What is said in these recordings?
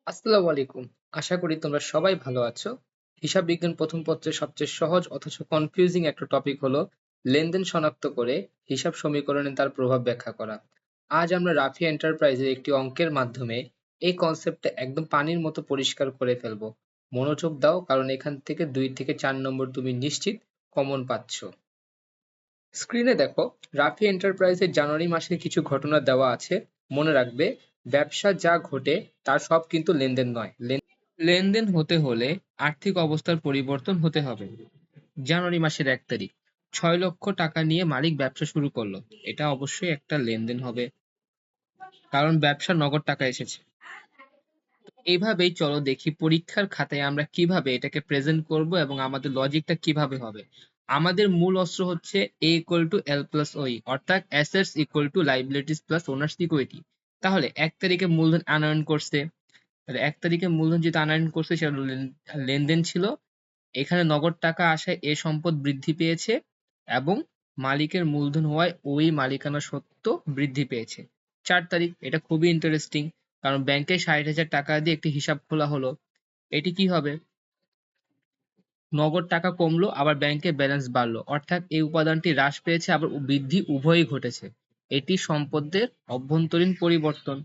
আসসালামু আলাইকুম। আশা করি তোমরা সবাই ভালো আছো। হিসাব বিজ্ঞান প্রথম পত্রের সবচেয়ে সহজ অথচ কনফিউজিং একটা টপিক হলো লেনদেন শনাক্ত করে হিসাব সমীকরণে তার প্রভাব ব্যাখ্যা করা। আজ আমরা রাফি এন্টারপ্রাইজের একটি অঙ্কের মাধ্যমে এই কনসেপ্টটা একদম পানির মতো পরিষ্কার করে ফেলবো। মনোযোগ দাও, কারণ এখান থেকে 2 থেকে 4 নম্বর তুমি নিশ্চিত কমন পাচ্ছ। স্ক্রিনে দেখো, রাফি এন্টারপ্রাইজের জানুয়ারি মাসের কিছু ঘটনা দেওয়া আছে। মনে রাখবে, ব্যবসা যা ঘটে তার সব কিন্তু লেনদেন নয়। লেনদেন হতে হলে আর্থিক অবস্থার পরিবর্তন হতে হবে। জানুয়ারি মাসের 1 তারিখ 6 লক্ষ টাকা নিয়ে মালিক ব্যবসা শুরু করলো। এটা অবশ্যই একটা লেনদেন হবে, কারণ ব্যবসা নগদ টাকা এসেছে। এইভাবেই চলো দেখি পরীক্ষার খাতায় আমরা কিভাবে এটাকে প্রেজেন্ট করব এবং আমাদের লজিকটা কিভাবে হবে। আমাদের মূল অস্ত্র হচ্ছে এ ইকুয়াল টু এল প্লাস ওই, অর্থাৎ assets equal to liabilities plus owners equity. তাহলে 1 তারিখে মূলধন আনয়ন করছে, তাহলে 1 তারিখে মূলধন যেটা আনয়ন করছে সেটা লেনদেন ছিল। এখানে নগদ টাকা আসায় এ সম্পদ বৃদ্ধি পেয়েছে এবং মালিকের মূলধন হওয়ায় ওই মালিকানা সত্ত্ব বৃদ্ধি পেয়েছে। 4 তারিখ, এটা খুবই ইন্টারেস্টিং, কারণ ব্যাংকে 60,000 টাকা দিয়ে একটি হিসাব খোলা হলো। এটি কি হবে? নগদ টাকা কমলো আবার ব্যাংকে ব্যালেন্স বাড়লো, অর্থাৎ এই উপাদানটি হ্রাস পেয়েছে আবার বৃদ্ধি উভয়ই ঘটেছে। এটি সম্পদের অভ্যন্তরীণ পরিবর্তন।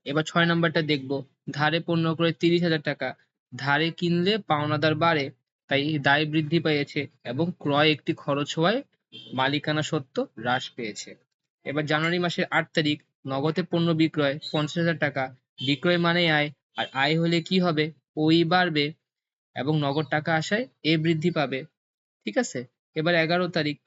এবার 6 নম্বরটা দেখবো। ধারে পণ্য ক্রয় 30,000 টাকা, ধারে কিনলে পাওনাদার বাড়ে, তাই দায় বৃদ্ধি পেয়েছে এবং ক্রয় একটি খরচ হওয়ায় মালিকানা সত্ত্ব হ্রাস পেয়েছে। এবার জানুয়ারি মাসের 8 তারিখ, নগদে পণ্য বিক্রয় 50,000 টাকা, বিক্রয় মানে আয়, আর আয় হলে কি হবে? ওই বাড়বে এবং নগদ টাকা আসায় এ বৃদ্ধি পাবে। ঠিক আছে। এবার 11 তারিখ,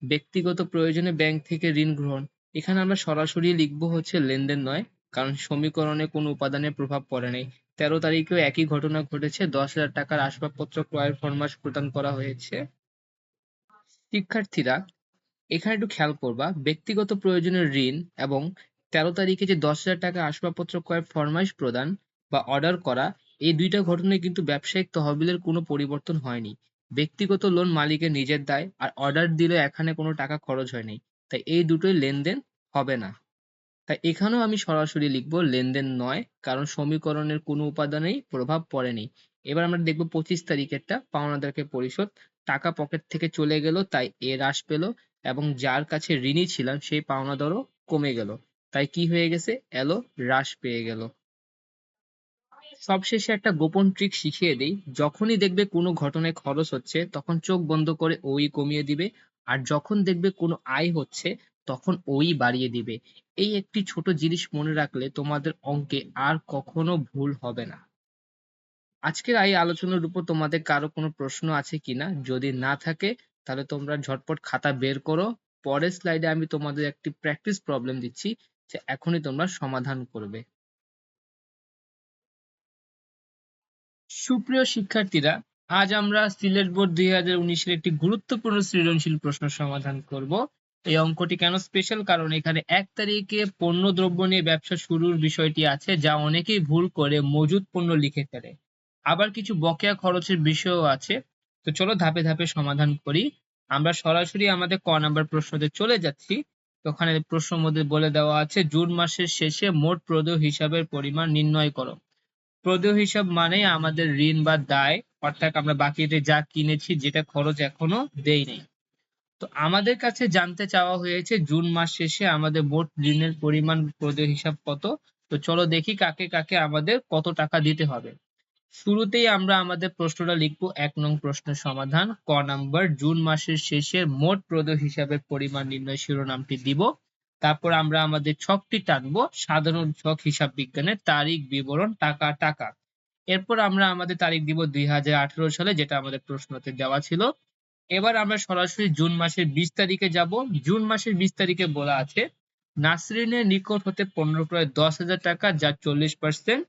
ব্যক্তিগত প্রয়োজনে ব্যাংক থেকে ঋণ গ্রহণ। এখানে আমরা সরাসরি লিখবো হচ্ছে লেনদেন নয়, কারণ সমীকরণে কোনো উপাদানের প্রভাব পড়ে নাই। 13 তারিখেও একই ঘটনা ঘটেছে, 10,000 টাকার আসবাবপত্র ক্রয়ের ফরমাস প্রদান করা হয়েছে। শিক্ষার্থীরা এখানে একটু খেয়াল করবা, ব্যক্তিগত প্রয়োজনের ঋণ এবং 13 তারিখে যে 10,000 টাকা আসবাবপত্র ক্রয়ের ফরমাইশ প্রদান বা অর্ডার করা, এই দুইটা ঘটনায় কিন্তু ব্যবসায়িক তহবিলের কোনো পরিবর্তন হয়নি। ব্যক্তিগত লোন মালিকের নিজের দায়, আর অর্ডার দিলে এখানে কোনো টাকা খরচ হয়নি, তাই এই দুটোই লেনদেন হবে না। তাই এখানেও আমি সরাসরি লিখবো লেনদেন নয়, কারণ সমীকরণের কোনো উপাদানেই প্রভাব পড়েনি। এবার আমরা দেখবো 25 তারিখেরটা, পাওনাদারকে পরিশোধ। টাকা পকেট থেকে চলে গেল, তাই এ হ্রাস পেল এবং যার কাছে ঋণী ছিলাম সেই পাওনাদারও কমে গেল, তাই কি হয়ে গেছে? এলো হ্রাস পেয়ে গেল। সবশেষে একটা গোপন ট্রিক শিখিয়ে দেই। যখনই দেখবে কোনো ঘটনায় খরচ হচ্ছে তখন চোখ বন্ধ করে ওই কমিয়ে দিবে, আর যখন দেখবে কোনো আয় হচ্ছে তখন ওই বাড়িয়ে দিবে। এই একটি ছোট জিনিস মনে রাখলে তোমাদের অঙ্কে আর কখনো ভুল হবে না। আজকের এই আলোচনার উপর তোমাদের কারো কোনো প্রশ্ন আছে কিনা? যদি না থাকে তাহলে তোমরা ঝটপট খাতা বের করো। পরের স্লাইডে আমি তোমাদের একটি প্র্যাকটিস প্রবলেম দিচ্ছি, যে এখনই তোমরা সমাধান করবে। সুপ্রিয় শিক্ষার্থীরা, আজ আমরা সিলেট বোর্ড 2019-এর একটি গুরুত্বপূর্ণ সৃজনশীল প্রশ্ন সমাধান করব। এই অঙ্কটি কেন স্পেশাল? কারণ এখানে 1 তারিখে পণ্য দ্রব্য নিয়ে ব্যবসা শুরুর বিষয়টি আছে, যা অনেকেই ভুল করে মজুদ পণ্য লিখে ফেলে। আবার কিছু বকেয়া খরচের বিষয়ও আছে। তো চলো ধাপে ধাপে সমাধান করি। আমরা সরাসরি আমাদের ক নাম্বার প্রশ্নতে চলে যাচ্ছি। তো ওখানে প্রশ্নের মধ্যে বলে দেওয়া আছে, জুন মাসের শেষে মোট প্রদেয় হিসাবের পরিমাণ নির্ণয় করো। প্রদেয় হিসাব মানে আমাদের ঋণ বা দায়, অর্থাৎ আমরা বাকিতে যা কিনেছি, যেটা খরচ এখনো দেই নাই। তো আমাদের কাছে জানতে চাওয়া হয়েছে জুন মাস শেষে আমাদের মোট ঋণের পরিমাণ প্রদেয় হিসাব কত। তো চলো দেখি কাকে কাকে আমাদের কত টাকা দিতে হবে। শুরুতেই আমরা আমাদের প্রশ্নটা লিখবো। 1 নং প্রশ্নের সমাধান, ক নাম্বার, জুন মাসের শেষে মোট প্রদেয় হিসাবের পরিমাণ নির্ণয় শিরোনামটি দিব। তারপর আমরা আমাদের ছকটি টানবো, সাধারণ ছক হিসাব বিজ্ঞানের তারিখ বিবরণ টাকা টাকা। এরপর আমরা আমাদের তারিখ দিব 2018 সালে, যেটা আমাদের প্রশ্নতে দেওয়া ছিল। এবার আমরা সরাসরি জুন মাসের 20 তারিখে যাব। জুন মাসের 20 তারিখে বলা আছে, নাসরিনের নিকট হতে পণ্য ক্রয় 10,000 টাকা, যা 40%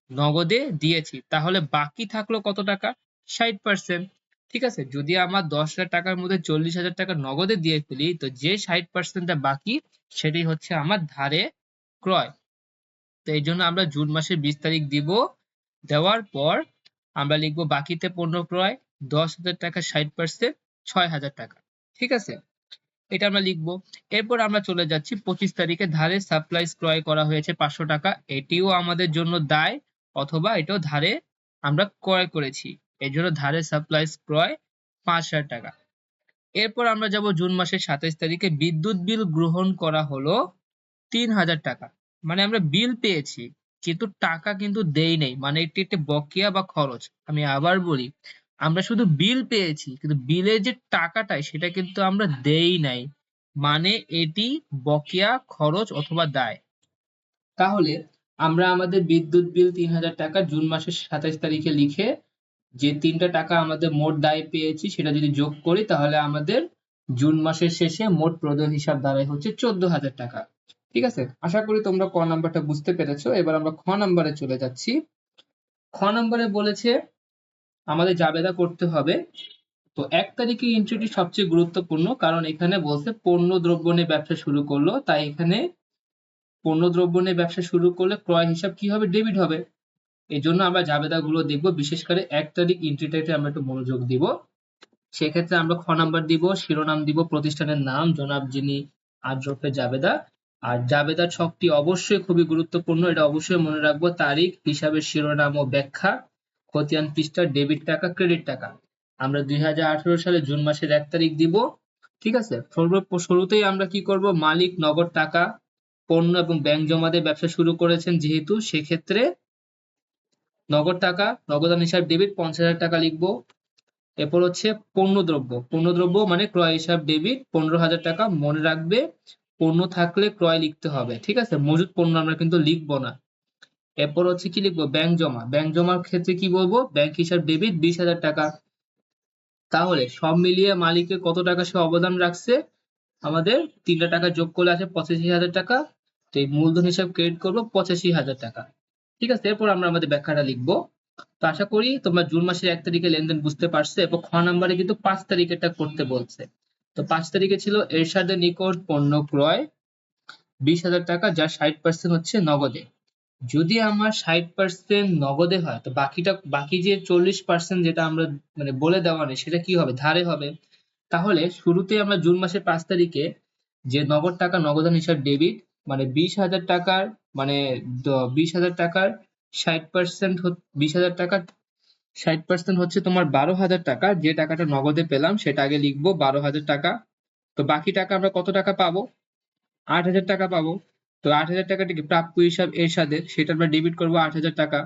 নগদে দিয়েছি। তাহলে বাকি থাকলো কত টাকা? 60%। ঠিক আছে, যদি আমার 10,000 টাকার মধ্যে 40,000 টাকা নগদে দিয়ে ফেলি, তো যে 60%টা বাকি সেটাই হচ্ছে আমার ধারে ক্রয়। তো এই জন্য আমরা জুন মাসের 20 তারিখ দিব। দেওয়ার পর আমরা লিখবো বাকিতে পণ্য ক্রয় 10,000 টাকা, 60%, 6,000 টাকা। ঠিক আছে, এটা আমরা লিখবো। এরপর আমরা চলে যাচ্ছি 25 তারিখে, ধারে সাপ্লাইস ক্রয় করা হয়েছে 500 টাকা, এটিও আমাদের জন্য দায়। অথবা এটাও ধারে আমরা ক্রয় করেছি, এই জন্য ধারে সাপ্লাইস ক্রয় 5,000 টাকা। এরপর আমরা যাব জুন মাসের 27 তারিখে, বিদ্যুৎ বিল গ্রহণ করা হলো 3,000 টাকা। মানে আমরা বিল পেয়েছি কিন্তু টাকা কিন্তু দেই নাই, মানে এটি একটি বকেয়া বা খরচ। আমি আবার বলি, আমরা শুধু বিল পেয়েছি কিন্তু বিলের যে টাকাটা সেটা কিন্তু আমরা দেই নাই, মানে এটি বকেয়া খরচ অথবা দায়। তাহলে আমরা আমাদের বিদ্যুৎ বিল 3,000 টাকা জুন মাসের 27 তারিখে লিখে যে তিনটা টাকা আমাদের মোট দায় পেয়েছি সেটা যদি যোগ করি তাহলে আমাদের জুন মাসের শেষে মোট প্রদান হিসাব দাঁড়ায় হচ্ছে 14,000 টাকা। ঠিক আছে, আশা করি তোমরা ক নাম্বারটা বুঝতে পেরেছো। এবার আমরা খ নাম্বারে চলে যাচ্ছি। খ নাম্বারে বলেছে আমাদের জাবেদা করতে হবে। তো 1 তারিখে এন্ট্রিটি সবচেয়ে গুরুত্বপূর্ণ, কারণ এখানে বলছে পণ্য দ্রব্য নিয়ে ব্যবসা শুরু করলো, তাই এখানে পণ্য দ্রব্য নিয়ে ব্যবসা শুরু করলে ক্রয় হিসাব কি হবে, ডেবিট হবে। এই জন্য আমরা জাবেদাগুলো দেখবো, বিশেষ করে 1 তারিখ এন্ট্রিটাতে আমরা একটু মনোযোগ দিব। সেক্ষেত্রে আমরা খ নাম্বার দিব, শিরোনাম দিব প্রতিষ্ঠানের নাম, জনাব যিনি আজরফে জাবেদা। আর জাবেদার ছকটি অবশ্যই খুবই গুরুত্বপূর্ণ, এটা অবশ্যই মনে রাখবো। তারিখ, হিসাবের শিরোনাম ও ব্যাখ্যা, খতিয়ান পৃষ্ঠা, ডেবিট টাকা, ক্রেডিট টাকা। আমরা 2018 সালে জুন মাসের 1 তারিখ দিব। ঠিক আছে, শুরুতেই আমরা কি করব, মালিক নগদ টাকা, পণ্য এবং ব্যাংক জমা দিয়ে ব্যবসা শুরু করেছেন যেহেতু, সেক্ষেত্রে নগদ টাকা, নগদান হিসাব ডেবিট 50,000 টাকা লিখবো। এরপর হচ্ছে পণ্যদ্রব্য, পণ্যদ্রব্য মানে ক্রয় হিসাব ডেবিট 15,000 টাকা। মনে রাখবে পণ্য থাকলে ক্রয় লিখতে হবে, ঠিক আছে, মজুদ পণ্য আমরা কিন্তু লিখবো না। এরপর হচ্ছে কি লিখবো, ব্যাংক জমা, ব্যাংক জমার ক্ষেত্রে কি বলবো, ব্যাংক হিসাব ডেবিট 20,000 টাকা। তাহলে সব মিলিয়ে মালিকের কত টাকা সে অবদান রাখছে, আমাদের তিনটা টাকা যোগ করলে আছে 85,000 টাকা। তো এই মূলধন হিসাব ক্রেডিট করবো 85,000 টাকা। ঠিক আছে, এরপর আমরা আমাদের ব্যাখ্যাটা লিখবো। তো আশা করি তোমরা জুন মাসের 1 তারিখে লেনদেন বুঝতে পারছো, এবং খ নাম্বারে কিন্তু 5 তারিখেরটা করতে বলছে। তো 5 তারিখে ছিল এরশাদের নিকট পণ্য ক্রয় 20,000 টাকা, যার 60% হচ্ছে নগদে। যদি আমার 60% নগদে হয় তো বাকি যে 40% যেটা আমরা মানে বলে দেওয়া নেই সেটা কি হবে, ধারে হবে। তাহলে শুরুতে আমরা জুন মাসের 5 তারিখে যে নগদ টাকা, নগদান হিসাব ডেবিট, মানে 20,000 টাকার মানে 20,000 টাকার 60%, 20,000 টাকা 60% হচ্ছে তোমার 12,000 টাকা। যে টাকাটা নগদে পেলাম সেটা আগে লিখবো 12,000 টাকা। তো বাকি টাকা আমরা কত টাকা পাবো, 8,000 টাকা পাবো। তো 8,000 টাকাটি কি প্রাপ্য হিসাব এরশাদের, সেটা আমরা ডেবিট করবো 8,000 টাকা।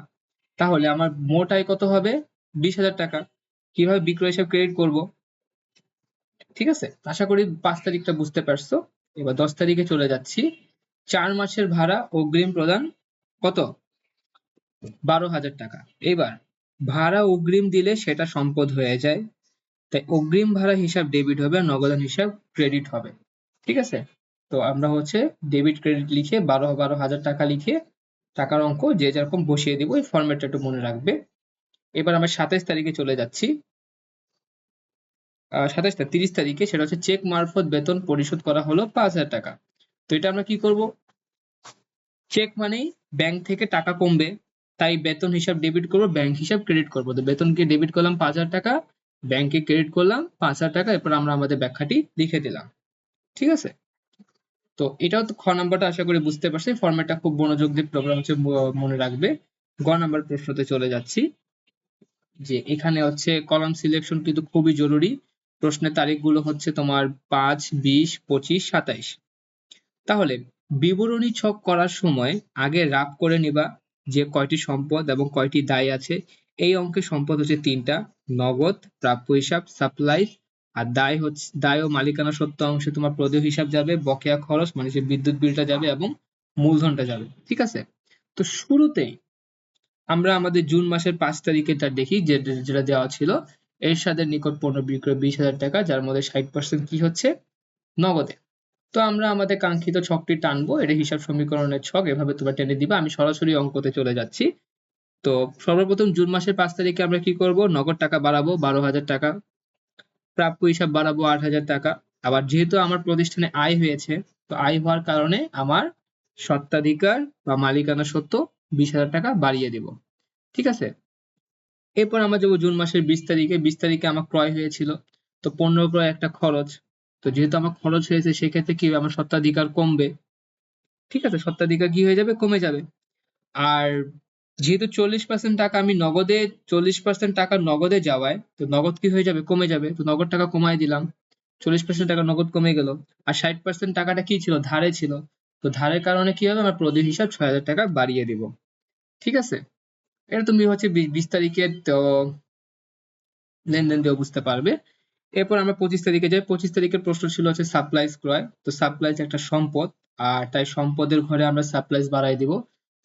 তাহলে আমার মোট আয় কত হবে, 20,000 টাকা। কিভাবে বিক্রয় হিসাব ক্রেডিট করব, ঠিক আছে, আশা করি 5 তারিখটা বুঝতে পারছো। এবার 10 তারিখে চলে যাচ্ছি। 4 মাসের ভাড়া অগ্রিম প্রদান কত, 12,000 টাকা। এবার ভাড়া অগ্রিম দিলে সেটা সম্পদ হয়ে যায়, তাই অগ্রিম ভাড়া হিসাব ডেবিট হবে আর নগদান হিসাব ক্রেডিট হবে। ঠিক আছে, তো আমরা হচ্ছে ডেবিট ক্রেডিট লিখে 12,000 টাকা লিখে টাকার অঙ্ক যে যেরকম বসিয়ে দিব, এই ফরম্যাটটা একটু মনে রাখবে। এবার আমরা 27 তারিখে চলে যাচ্ছি। 30 তারিখে সেটা হচ্ছে চেক মারফত বেতন পরিশোধ করা হলো 5,000 টাকা। তো এটা আমরা কি করব, চেক মানেই ব্যাংক থেকে টাকা কমবে, তাই বেতন হিসাব ডেবিট করব, ব্যাংক হিসাব ক্রেডিট করব। তো বেতনকে ডেবিট করলাম 5,000 টাকা, ব্যাংকে ক্রেডিট করলাম 5,000 টাকা। এরপর আমরা আমাদের ব্যাখ্যাটি লিখে দিলাম। ঠিক আছে, তো এটাও তো খ নাম্বারটা আশা করি বুঝতে পারছি, ফরম্যাটটা খুব মনোযোগ দিয়ে প্রোগ্রাম হচ্ছে মনে রাখবে। গ নাম্বার প্রশ্নতে চলে যাচ্ছি, যে এখানে হচ্ছে কলাম সিলেকশন কিন্তু খুবই জরুরি। প্রশ্নের তারিখগুলো হচ্ছে তোমার 5, 20, 25, 27। তাহলে বিবরণী ছক করার সময় আগে রাফ করে নিবা যে কয়টি সম্পদ এবং কয়টি দায় আছে। এই অঙ্কে সম্পদ হচ্ছে 3টা, নগদ, প্রাপ্য হিসাব, সাপ্লাইজ। আর দায় ও মালিকানা সত্ত্ব অংশে তোমার প্রদেয় হিসাব যাবে, বকেয়া খরচ মানে যে বিদ্যুৎ বিলটা যাবে, এবং মূলধনটা যাবে। ঠিক আছে, তো শুরুতেই আমরা আমাদের জুন মাসের 5 তারিখেটা দেখি, যেটা দেওয়া ছিল, এরশাদের নিকট পণ্য বিক্রয় 20,000 টাকা, যার মধ্যে 60% কি হচ্ছে, নগদে। তো আমরা আমাদের কাঙ্ক্ষিত ছকটি টানবো, এটা হিসাব সমীকরণের ছক, এভাবে তোমরা টেনে দিবা। আমি সরাসরি অঙ্কতে চলে যাচ্ছি। তো সর্বপ্রথম জুন মাসের 5 তারিখে আমরা কি করব, নগদ টাকা বাড়াবো 12,000 টাকা, প্রাপ্য হিসাব বাড়াবো 8,000 টাকা। আবার যেহেতু আমার প্রতিষ্ঠানে আয় হয়েছে, তো আয় হওয়ার কারণে আমার স্বত্বাধিকার বা মালিকানা সত্ত্ব 20,000 টাকা বাড়িয়ে দিব। ঠিক আছে, এরপর আমরা যাবো জুন মাসের 20 তারিখে। 20 তারিখে আমার ক্রয় হয়েছিল, তো পণ্য ক্রয় একটা খরচ। তো যেহেতু আমার খরচ হয়েছে সেক্ষেত্রে কি হবে, আমার স্বত্বাধিকার কমবে। ঠিক আছে, স্বত্বাধিকার কি হয়ে যাবে, কমে যাবে। আর যেহেতু 40% টাকা আমি নগদে 40% টাকা নগদে যাওয়ায়, তো নগদ কি হয়ে যাবে, কমে যাবে, তো নগদ টাকা কমায় দিলাম, 40% টাকা নগদ কমে গেল। আর 60% টাকাটা কি ছিল, ধারে ছিল, তো ধারের কারণে কি হবে, আমার প্রতি হিসাব 6,000 টাকা বাড়িয়ে দিব। ঠিক আছে, এটা তুমি হচ্ছে 20 তারিখের তো লেনদেন দিয়ে বুঝতে পারবে। এরপর আমরা 25 তারিখে যাই। 25 তারিখের প্রশ্ন ছিল হচ্ছে সাপ্লাইজ ক্রয়। তো সাপ্লাইজ একটা সম্পদ, আর তাই সম্পদের ঘরে আমরা সাপ্লাইজ বাড়াই দিব।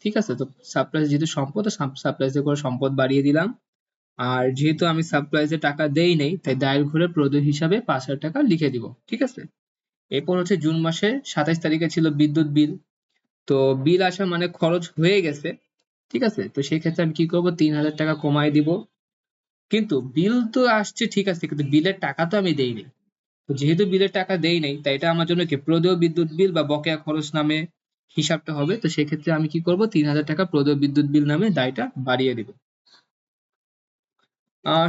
ঠিক আছে, তো সাপ্লাইজ যেহেতু সম্পদ, সাপ্লাইজের ঘরে সম্পদ বাড়িয়ে দিলাম। আর যেহেতু আমি সাপ্লাইজে টাকা দেই নেই, তাই দায়ের ঘরে প্রদেয় হিসাবে 5,000 টাকা লিখে দিব। ঠিক আছে, এরপর হচ্ছে জুন মাসের 27 তারিখে ছিল বিদ্যুৎ বিল। তো বিল আসা মানে খরচ হয়ে গেছে। ঠিক আছে, তো সেই ক্ষেত্রে আমি কি করব, 3,000 টাকা কমায় দিব। কিন্তু বিল তো আসছে ঠিক আছে, কিন্তু বিলের টাকা তো আমি দেইনি। তো যেহেতু বিলের টাকা দেই নাই, তাই এটা আমার জন্য কি প্রদেয় বিদ্যুৎ বিল বা বকেয়া খরচ নামে হিসাবটা হবে। তো সেক্ষেত্রে আমি কি করব, 3,000 টাকা প্রদেয় বিদ্যুৎ বিল নামে দায়টা বাড়িয়ে দিব।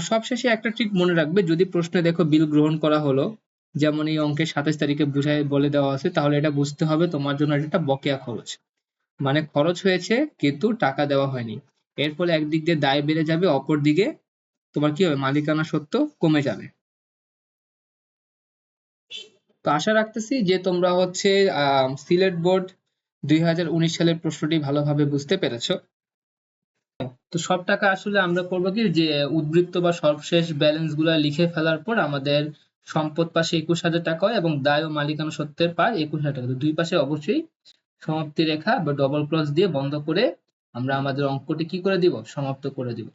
সবশেষে একটা ট্রিক মনে রাখবে, যদি প্রশ্নে দেখো বিল গ্রহণ করা হলো, যেমন এই অঙ্কে 27 তারিখে বুঝায় বলে দেওয়া আছে, তাহলে এটা বুঝতে হবে তোমার জন্য এটা একটা বকেয়া খরচ, মানে খরচ হয়েছে কিন্তু টাকা দেওয়া হয়নি। এর ফলে একদিক দিয়ে দায় বেড়ে যাবে, অপর দিকে তোমার কি হবে, মালিকানা সত্ত্ব কমে যাবে। তো আশা রাখতেছি যে তোমরা হচ্ছে সিলেট বোর্ড 2019 সালের প্রশ্নটি ভালোভাবে বুঝতে পেরেছো। তো সব টাকা আসলে আমরা করবো কি, যে উদ্বৃত্ত বা সর্বশেষ ব্যালেন্স গুলা লিখে ফেলার পর আমাদের সম্পদ পাশে 21,000 টাকা হয় এবং দায় ও মালিকানা সত্ত্বের পার 21,000 টাকা। তো দুই পাশে অবশ্যই সমাপ্তি রেখা বা ডবল ক্রস দিয়ে বন্ধ করে আমরা আমাদের অঙ্কটি কি করে দিব, সমাপ্ত করে দিব।